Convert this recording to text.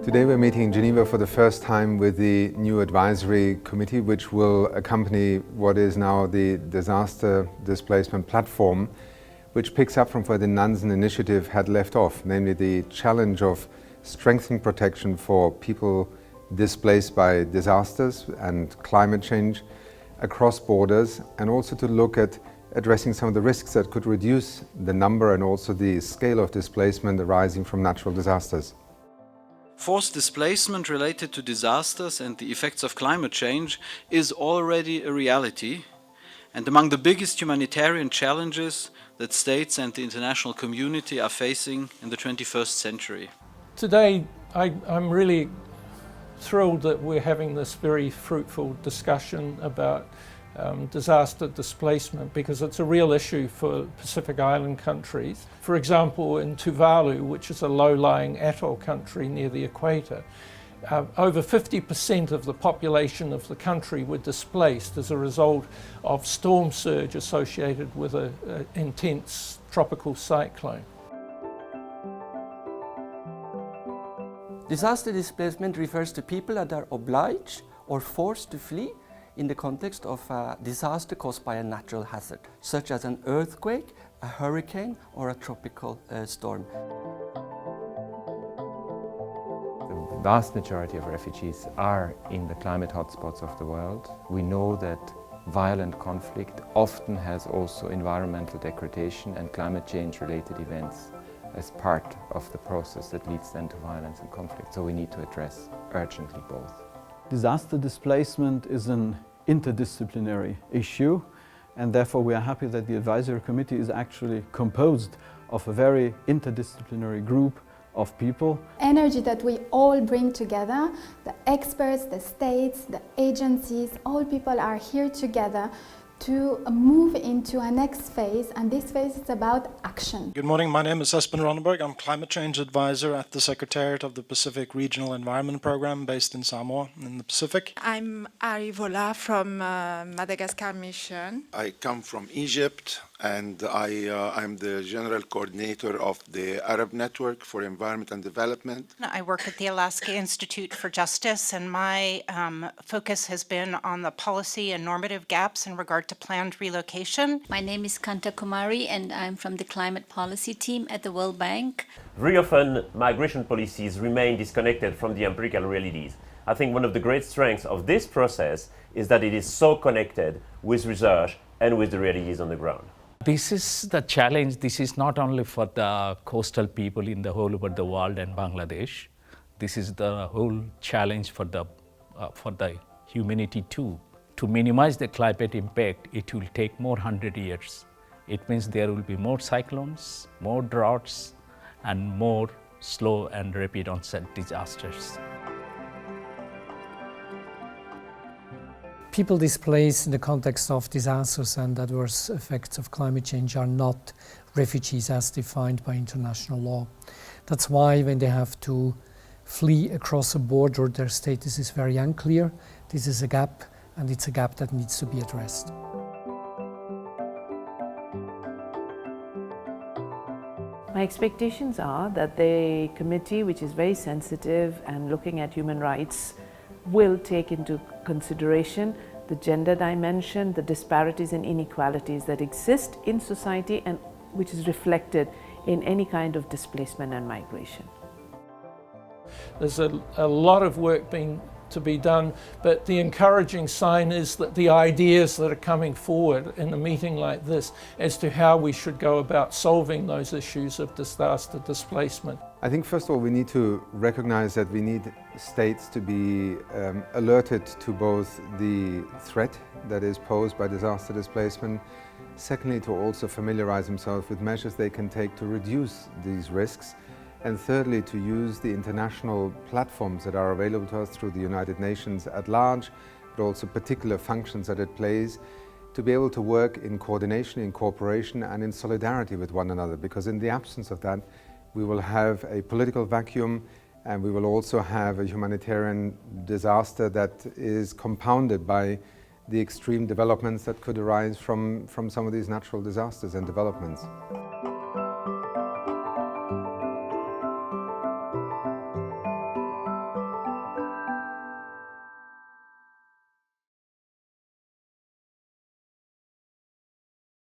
Today we're meeting in Geneva for the first time with the new advisory committee, which will accompany what is now the disaster displacement platform, which picks up from where the Nansen initiative had left off, namely the challenge of strengthening protection for people displaced by disasters and climate change across borders, and also to look at addressing some of the risks that could reduce the number and also the scale of displacement arising from natural disasters. Forced displacement related to disasters and the effects of climate change is already a reality and among the biggest humanitarian challenges that states and the international community are facing in the 21st century. Today, I'm really thrilled that we're having this very fruitful discussion about disaster displacement, because it's a real issue for Pacific Island countries. For example, in Tuvalu, which is a low-lying atoll country near the equator, over 50% of the population of the country were displaced as a result of storm surge associated with an intense tropical cyclone. Disaster displacement refers to people that are obliged or forced to flee in the context of a disaster caused by a natural hazard, such as an earthquake, a hurricane, or a tropical storm. The vast majority of refugees are in the climate hotspots of the world. We know that violent conflict often has also environmental degradation and climate change related events as part of the process that leads then to violence and conflict. So we need to address urgently both. Disaster displacement is an interdisciplinary issue, and therefore we are happy that the advisory committee is actually composed of a very interdisciplinary group of people. Energy that we all bring together, the experts, the states, the agencies, all people are here together to move into a next phase, and this phase is about action. Good morning, my name is Espen Ronneberg. I'm Climate Change Advisor at the Secretariat of the Pacific Regional Environment Program based in Samoa in the Pacific. I'm Ari Vola from Madagascar Mission. I come from Egypt, and I'm the General Coordinator of the Arab Network for Environment and Development. I work at the Alaska Institute for Justice, and my focus has been on the policy and normative gaps in regard to planned relocation. My name is Kanta Kumari, and I'm from the Climate Policy Team at the World Bank. Very often, migration policies remain disconnected from the empirical realities. I think one of the great strengths of this process is that it is so connected with research and with the realities on the ground. This is the challenge. This is not only for the coastal people in the whole over the world and Bangladesh. This is the whole challenge for the humanity too. To minimize the climate impact, it will take more 100 years. It means there will be more cyclones, more droughts, and more slow and rapid onset disasters. People displaced in the context of disasters and adverse effects of climate change are not refugees as defined by international law. That's why when they have to flee across a border, their status is very unclear. This is a gap, and it's a gap that needs to be addressed. My expectations are that the committee, which is very sensitive and looking at human rights, will take into consideration the gender dimension, the disparities and inequalities that exist in society and which is reflected in any kind of displacement and migration. There's a lot of work to be done, but the encouraging sign is that the ideas that are coming forward in a meeting like this as to how we should go about solving those issues of disaster displacement. I think first of all we need to recognize that we need states to be alerted to both the threat that is posed by disaster displacement, secondly to also familiarize themselves with measures they can take to reduce these risks, and thirdly to use the international platforms that are available to us through the United Nations at large, but also particular functions that it plays, to be able to work in coordination, in cooperation and in solidarity with one another, because in the absence of that we will have a political vacuum and we will also have a humanitarian disaster that is compounded by the extreme developments that could arise from some of these natural disasters and developments.